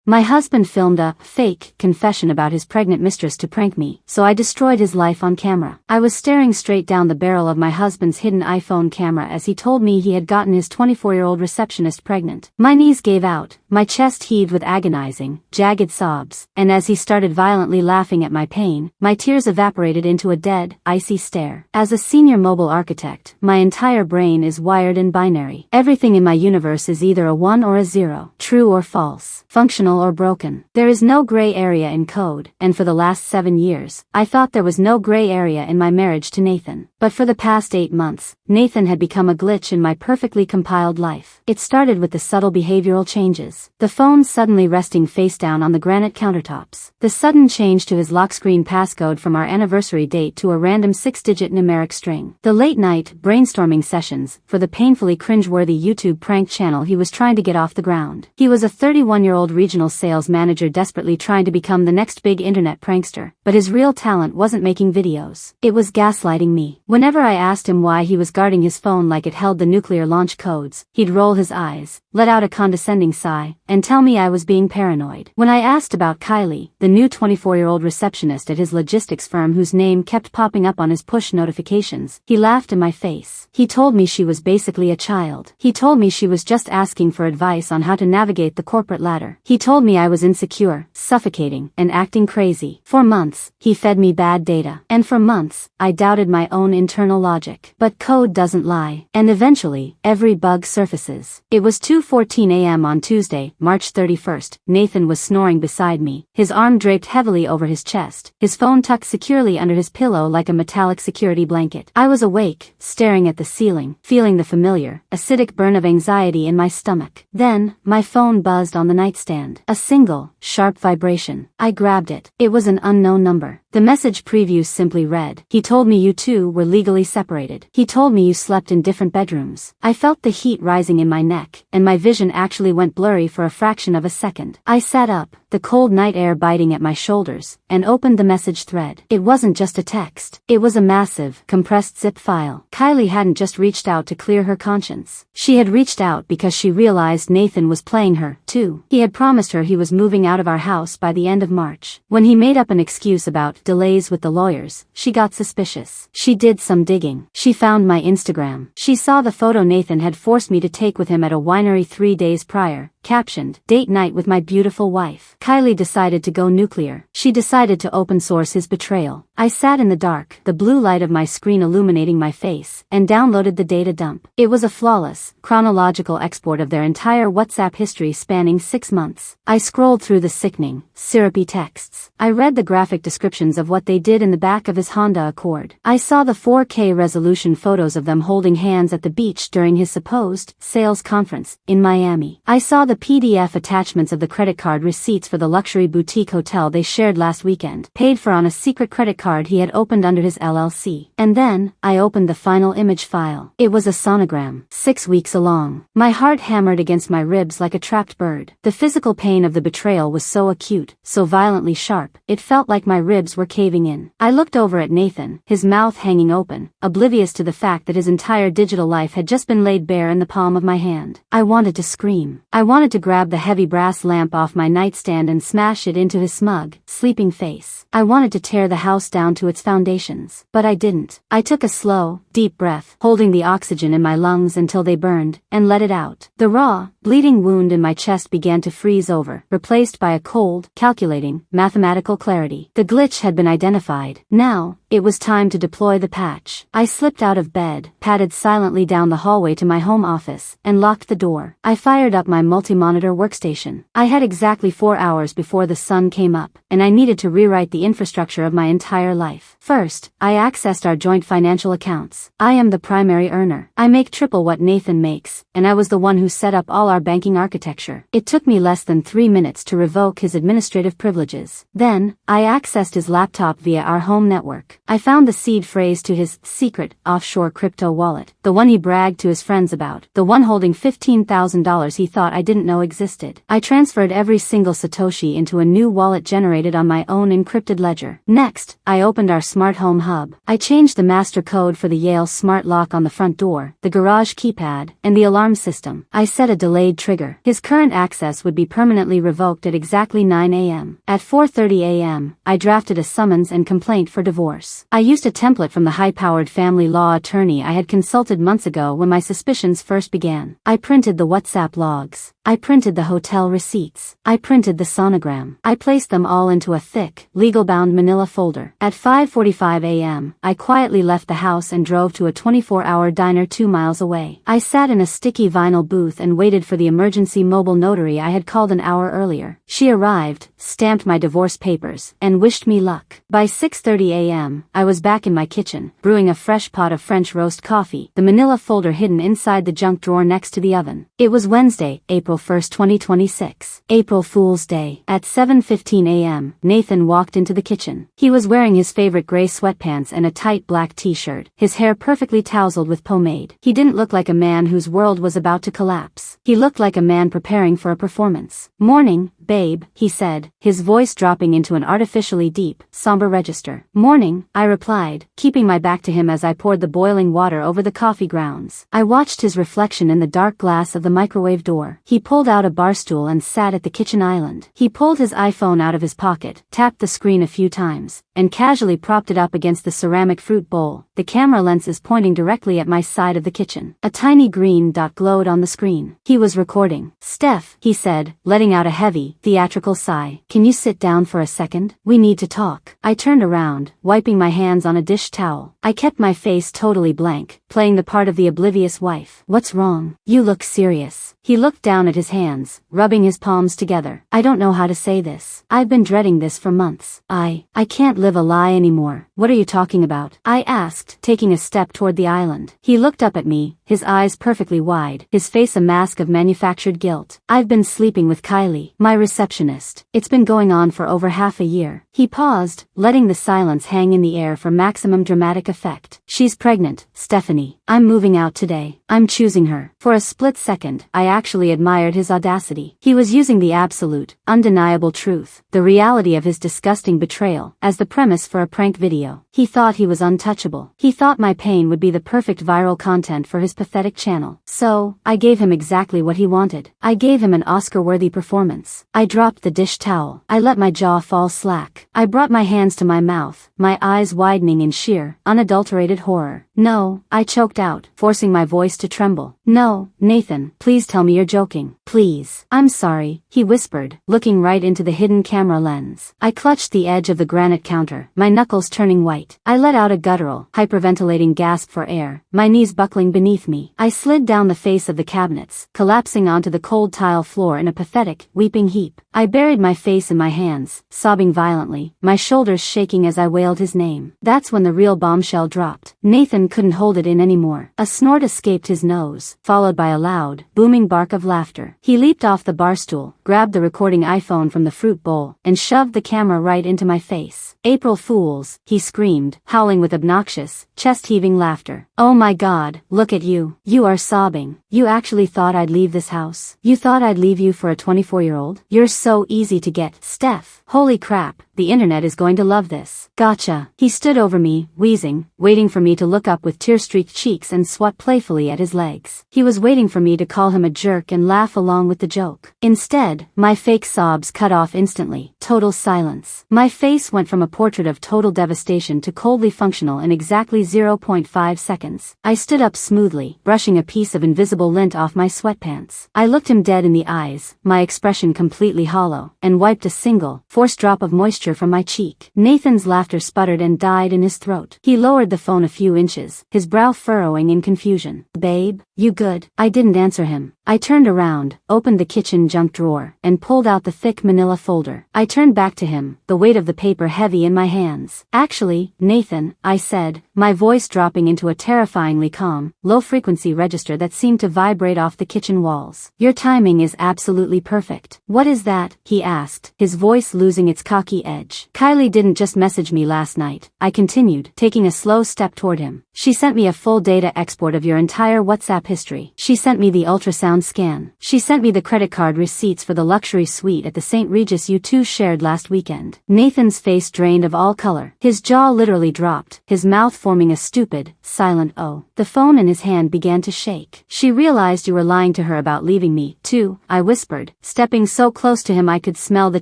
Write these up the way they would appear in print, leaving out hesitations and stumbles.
My husband filmed a fake confession about his pregnant mistress to prank me, so I destroyed his life on camera. I was staring straight down the barrel of my husband's hidden iPhone camera as he told me he had gotten his 24-year-old receptionist pregnant. My knees gave out, my chest heaved with agonizing, jagged sobs, and as he started violently laughing at my pain, my tears evaporated into a dead, icy stare. As a senior mobile architect, my entire brain is wired in binary. Everything in my universe is either a 1 or a 0, true or false, functional or broken. There is no gray area in code, and for the last 7 years, I thought there was no gray area in my marriage to Nathan. But for the past 8 months, Nathan had become a glitch in my perfectly compiled life. It started with the subtle behavioral changes. The phone suddenly resting face down on the granite countertops. The sudden change to his lock screen passcode from our anniversary date to a random 6-digit numeric string. The late-night brainstorming sessions for the painfully cringeworthy YouTube prank channel he was trying to get off the ground. He was a 31-year-old regional sales manager desperately trying to become the next big internet prankster, but his real talent wasn't making videos. It was gaslighting me. Whenever I asked him why he was guarding his phone like it held the nuclear launch codes, he'd roll his eyes, let out a condescending sigh, and tell me I was being paranoid. When I asked about Kylie, the new 24-year-old receptionist at his logistics firm whose name kept popping up on his push notifications, he laughed in my face. He told me she was basically a child. He told me she was just asking for advice on how to navigate the corporate ladder. He told me I was insecure, suffocating, and acting crazy. For months, he fed me bad data. And for months, I doubted my own internal logic. But code doesn't lie. And eventually, every bug surfaces. It was 2:14 a.m. on Tuesday, March 31st. Nathan was snoring beside me, his arm draped heavily over his chest, his phone tucked securely under his pillow like a metallic security blanket. I was awake, staring at the ceiling, feeling the familiar, acidic burn of anxiety in my stomach. Then, my phone buzzed on the nightstand. A single, sharp vibration. I grabbed it. It was an unknown number. The message preview simply read, "He told me you two were legally separated. He told me you slept in different bedrooms." I felt the heat rising in my neck, and my vision actually went blurry for a fraction of a second. I sat up, the cold night air biting at my shoulders, and opened the message thread. It wasn't just a text. It was a massive, compressed zip file. Kylie hadn't just reached out to clear her conscience. She had reached out because she realized Nathan was playing her, too. He had promised her he was moving out of our house by the end of March. When he made up an excuse about delays with the lawyers, she got suspicious. She did some digging. She found my Instagram. She saw the photo Nathan had forced me to take with him at a winery 3 days prior, captioned, "Date night with my beautiful wife." Kylie decided to go nuclear. She decided to open source his betrayal. I sat in the dark, the blue light of my screen illuminating my face, and downloaded the data dump. It was a flawless, chronological export of their entire WhatsApp history spanning 6 months. I scrolled through the sickening, syrupy texts. I read the graphic descriptions of what they did in the back of his Honda Accord. I saw the 4K resolution photos of them holding hands at the beach during his supposed sales conference in Miami. I saw the PDF attachments of the credit card receipts for the luxury boutique hotel they shared last weekend, paid for on a secret credit card he had opened under his LLC. And then, I opened the final image file. It was a sonogram, 6 weeks along. My heart hammered against my ribs like a trapped bird. The physical pain of the betrayal was so acute, so violently sharp, it felt like my ribs were caving in. I looked over at Nathan, his mouth hanging open, oblivious to the fact that his entire digital life had just been laid bare in the palm of my hand. I wanted to scream. I wanted to grab the heavy brass lamp off my nightstand and smash it into his smug, sleeping face. I wanted to tear the house down to its foundations. But I didn't. I took a slow, deep breath, holding the oxygen in my lungs until they burned, and let it out. The raw, bleeding wound in my chest began to freeze over, replaced by a cold, calculating, mathematical clarity. The glitch had been identified. Now, it was time to deploy the patch. I slipped out of bed, padded silently down the hallway to my home office, and locked the door. I fired up my multi-monitor workstation. I had exactly 4 hours before the sun came up, and I needed to rewrite the infrastructure of my entire life. First, I accessed our joint financial accounts. I am the primary earner. I make triple what Nathan makes, and I was the one who set up all our banking architecture. It took me less than 3 minutes to revoke his administrative privileges. Then, I accessed his laptop via our home network. I found the seed phrase to his secret offshore crypto wallet, the one he bragged to his friends about, the one holding $15,000 he thought I didn't know existed. I transferred every single Satoshi into a new wallet generated on my own encrypted ledger. Next, I opened our smart home hub. I changed the master code for the Yale smart lock on the front door, the garage keypad, and the alarm system. I set a delayed trigger. His current access would be permanently revoked at exactly 9 a.m. At 4:30 a.m., I drafted a summons and complaint for divorce. I used a template from the high-powered family law attorney I had consulted months ago when my suspicions first began. I printed the WhatsApp logs. I printed the hotel receipts. I printed the sonogram. I placed them all into a thick, legal-bound manila folder. At 5:45 a.m., I quietly left the house and drove to a 24-hour diner 2 miles away. I sat in a sticky vinyl booth and waited for the emergency mobile notary I had called an hour earlier. She arrived, stamped my divorce papers, and wished me luck. By 6:30 a.m., I was back in my kitchen, brewing a fresh pot of French roast coffee, the manila folder hidden inside the junk drawer next to the oven. It was Wednesday, April 1st, 2026. April Fool's Day. At 7:15 a.m., Nathan walked into the kitchen. He was wearing his favorite gray sweatpants and a tight black t-shirt, his hair perfectly tousled with pomade. He didn't look like a man whose world was about to collapse. He looked like a man preparing for a performance. "Morning, babe," he said, his voice dropping into an artificially deep, somber register. "Morning," I replied, keeping my back to him as I poured the boiling water over the coffee grounds. I watched his reflection in the dark glass of the microwave door. He pulled out a bar stool and sat at the kitchen island. He pulled his iPhone out of his pocket, tapped the screen a few times, and casually propped it up against the ceramic fruit bowl, the camera lenses pointing directly at my side of the kitchen. A tiny green dot glowed on the screen. He was recording. "Steph," he said, letting out a heavy, theatrical sigh. "Can you sit down for a second? We need to talk." I turned around, wiping my hands on a dish towel. I kept my face totally blank, playing the part of the oblivious wife. "What's wrong? You look serious." He looked down at his hands, rubbing his palms together. "I don't know how to say this. I've been dreading this for months. I can't live a lie anymore." "What are you talking about?" I asked, taking a step toward the island. He looked up at me, his eyes perfectly wide, his face a mask of manufactured guilt. "I've been sleeping with Kylie, my receptionist. It's been going on for over half a year." He paused, letting the silence hang in the air for maximum dramatic effect. "She's pregnant, Stephanie. I'm moving out today. I'm choosing her." For a split second, I actually admired his audacity. He was using the absolute, undeniable truth, the reality of his disgusting betrayal, as the premise for a prank video. He thought he was untouchable. He thought my pain would be the perfect viral content for his pathetic channel. So, I gave him exactly what he wanted. I gave him an Oscar-worthy performance. I dropped the dish towel. I let my jaw fall slack. I brought my hands to my mouth, my eyes widening in sheer, unadulterated horror. "No," I choked out, forcing my voice to tremble. "No, Nathan, please tell me you're joking. Please." "I'm sorry," he whispered, looking right into the hidden camera lens. I clutched the edge of the granite counter, my knuckles turning white. I let out a guttural, hyperventilating gasp for air, my knees buckling beneath me. I slid down the face of the cabinets, collapsing onto the cold tile floor in a pathetic, weeping heap. I buried my face in my hands, sobbing violently, my shoulders shaking as I wailed his name. That's when the real bombshell dropped. Nathan couldn't hold it in anymore. A snort escaped his nose, followed by a loud, booming bark of laughter. He leaped off the bar stool, grabbed the recording iPhone from the fruit bowl, and shoved the camera right into my face. "April Fools," he screamed, howling with obnoxious, chest-heaving laughter. "Oh my God, look at you. You are sobbing. You actually thought I'd leave this house? You thought I'd leave you for a 24-year-old? You're so easy to get, Steph. Holy crap, the internet is going to love this." "Gotcha." He stood over me, wheezing, waiting for me to look up with tear-streaked cheeks and swat playfully at his legs. He was waiting for me to call him a jerk and laugh along with the joke. Instead, my fake sobs cut off instantly. Total silence. My face went from a portrait of total devastation to coldly functional in exactly 0.5 seconds. I stood up smoothly, brushing a piece of invisible lint off my sweatpants. I looked him dead in the eyes, my expression completely hollow, and wiped a single, forced drop of moisture from my cheek. Nathan's laughter sputtered and died in his throat. He lowered the phone a few inches, his brow furrowing in confusion. "Babe, you good?" I didn't answer him. I turned around, opened the kitchen junk drawer, and pulled out the thick manila folder. I turned back to him, the weight of the paper heavy in my hands. Actually, Nathan, I said, my voice dropping into a terrifyingly calm, low-frequency register that seemed to vibrate off the kitchen walls. Your timing is absolutely perfect. What is that? He asked, his voice losing its cocky edge. Kylie didn't just message me last night, I continued, taking a slow step toward him. She sent me a full data export of your entire WhatsApp history. She sent me the ultrasound scan. She sent me the credit card receipts for the luxury suite at the St. Regis you two shared last weekend. Nathan's face drained of all color. His jaw literally dropped, his mouth forming a stupid, silent O. The phone in his hand began to shake. She realized you were lying to her about leaving me, too, I whispered, stepping so close to him I could smell the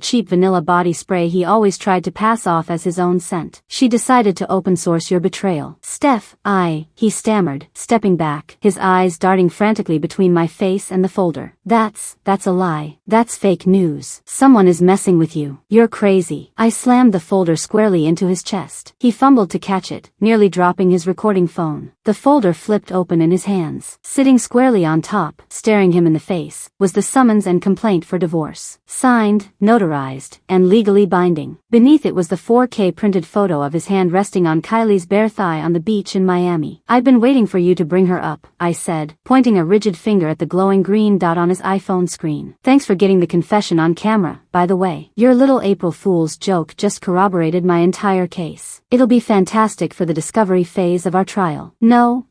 cheap vanilla body spray he always tried to pass off as his own scent. She decided to open source your betrayal. Steph, he stammered, stepping back, his eyes darting frantically between my face and the folder. That's a lie. That's fake news. Someone is messing with you. You're crazy. I slammed the folder squarely into his chest. He fumbled to catch it, nearly dropping his recording phone. The folder flipped open in his hands. Sitting squarely on top, staring him in the face, was the summons and complaint for divorce. Signed, notarized, and legally binding. Beneath it was the 4K printed photo of his hand resting on Kylie's bare thigh on the beach in Miami. I've been waiting for you to bring her up, I said, pointing a rigid finger at the glowing green dot on his iPhone screen. Thanks for getting the confession on camera, by the way. Your little April Fool's joke just corroborated my entire case. It'll be fantastic for the discovery phase of our trial. No,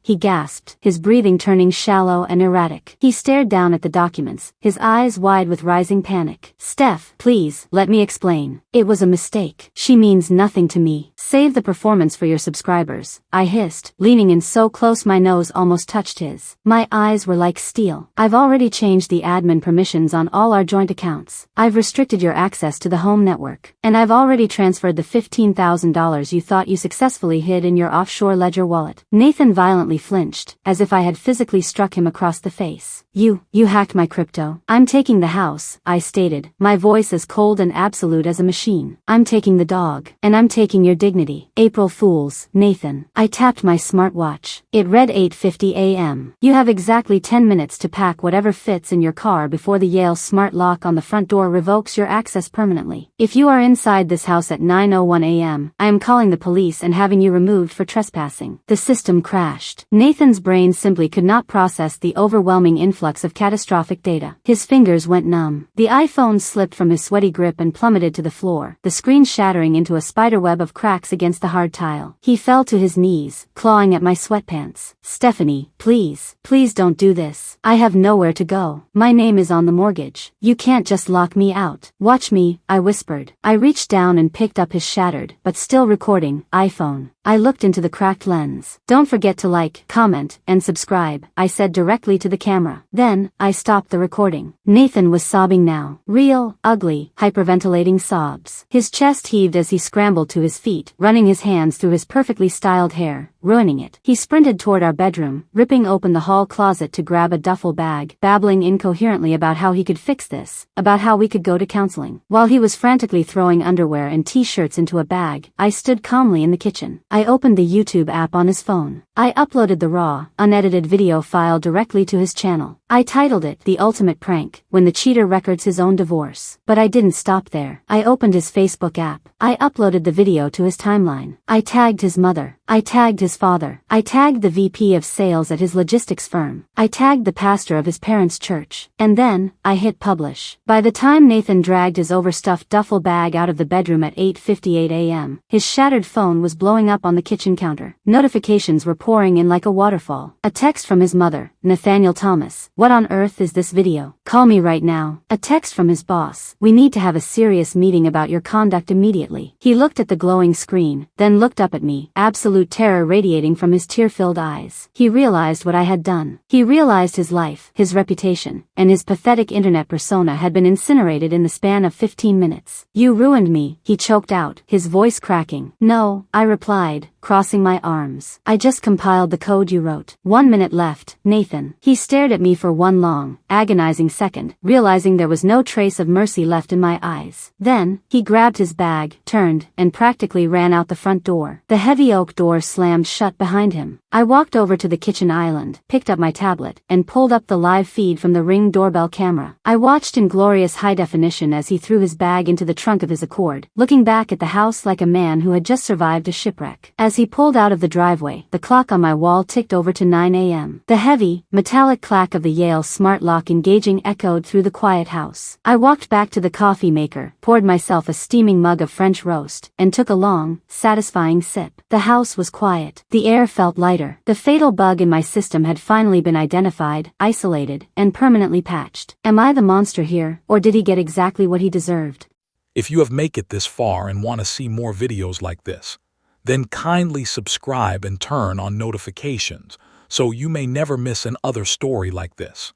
he gasped, his breathing turning shallow and erratic. He stared down at the documents, his eyes wide with rising panic. Steph, please, let me explain. It was a mistake. She means nothing to me. Save the performance for your subscribers, I hissed, leaning in so close my nose almost touched his. My eyes were like steel. I've already changed the admin permissions on all our joint accounts. I've restricted your access to the home network. And I've already transferred the $15,000 you thought you successfully hid in your offshore ledger wallet. Nathan violently flinched, as if I had physically struck him across the face. You hacked my crypto. I'm taking the house, I stated, my voice as cold and absolute as a machine. I'm taking the dog. And I'm taking your dignity. April Fools, Nathan. I tapped my smartwatch. It read 8:50 a.m. You have exactly 10 minutes to pack whatever fits in your car before the Yale smart lock on the front door revokes your access permanently. If you are inside this house at 9:01 a.m., I am calling the police and having you removed for trespassing. The system crashed. Nathan's brain simply could not process the overwhelming influx of catastrophic data. His fingers went numb. The iPhone slipped from his sweaty grip and plummeted to the floor, the screen shattering into a spiderweb of cracks against the hard tile. He fell to his knees, clawing at my sweatpants. Stephanie, please don't do this. I have nowhere to go. My name is on the mortgage. You can't just lock me out. Watch me, I whispered. I reached down and picked up his shattered, but still recording, iPhone. I looked into the cracked lens. Don't forget to like, comment, and subscribe, I said directly to the camera. Then, I stopped the recording. Nathan was sobbing now. Real, ugly, hyperventilating sobs. His chest heaved as he scrambled to his feet, running his hands through his perfectly styled hair, ruining it. He sprinted toward our bedroom, ripping open the hall closet to grab a duffel bag, babbling incoherently about how he could fix this, about how we could go to counseling. While he was frantically throwing underwear and t-shirts into a bag, I stood calmly in the kitchen. I opened the YouTube app on his phone. I uploaded the raw, unedited video file directly to his channel. I titled it The Ultimate Prank, When the Cheater Records His Own Divorce. But I didn't stop there. I opened his Facebook app. I uploaded the video to his timeline. I tagged his mother. I tagged his father. I tagged the VP of sales at his logistics firm. I tagged the pastor of his parents' church. And then, I hit publish. By the time Nathan dragged his overstuffed duffel bag out of the bedroom at 8:58 a.m., his shattered phone was blowing up on the kitchen counter. Notifications were pouring in like a waterfall. A text from his mother, Nathaniel Thomas. What on earth is this video? Call me right now. A text from his boss. We need to have a serious meeting about your conduct immediately. He looked at the glowing screen, then looked up at me, absolute terror radiating from his tear-filled eyes. He realized what I had done. He realized his life, his reputation, and his pathetic internet persona had been incinerated in the span of 15 minutes. You ruined me, he choked out, his voice cracking. No, I replied, crossing my arms. I just compiled the code you wrote. 1 minute left, Nathan. He stared at me for one long, agonizing second, realizing there was no trace of mercy left in my eyes. Then, he grabbed his bag, turned, and practically ran out the front door. The heavy oak door slammed shut behind him. I walked over to the kitchen island, picked up my tablet, and pulled up the live feed from the Ring doorbell camera. I watched in glorious high definition as he threw his bag into the trunk of his Accord, looking back at the house like a man who had just survived a shipwreck. As he pulled out of the driveway, the clock on my wall ticked over to 9 a.m. The heavy, metallic clack of the Yale smart lock engaging echoed through the quiet house. I walked back to the coffee maker, poured myself a steaming mug of French roast, and took a long, satisfying sip. The house was quiet. The air felt lighter. The fatal bug in my system had finally been identified, isolated, and permanently patched. Am I the monster here, or did he get exactly what he deserved? If you have made it this far and want to see more videos like this, then kindly subscribe and turn on notifications so you may never miss another story like this.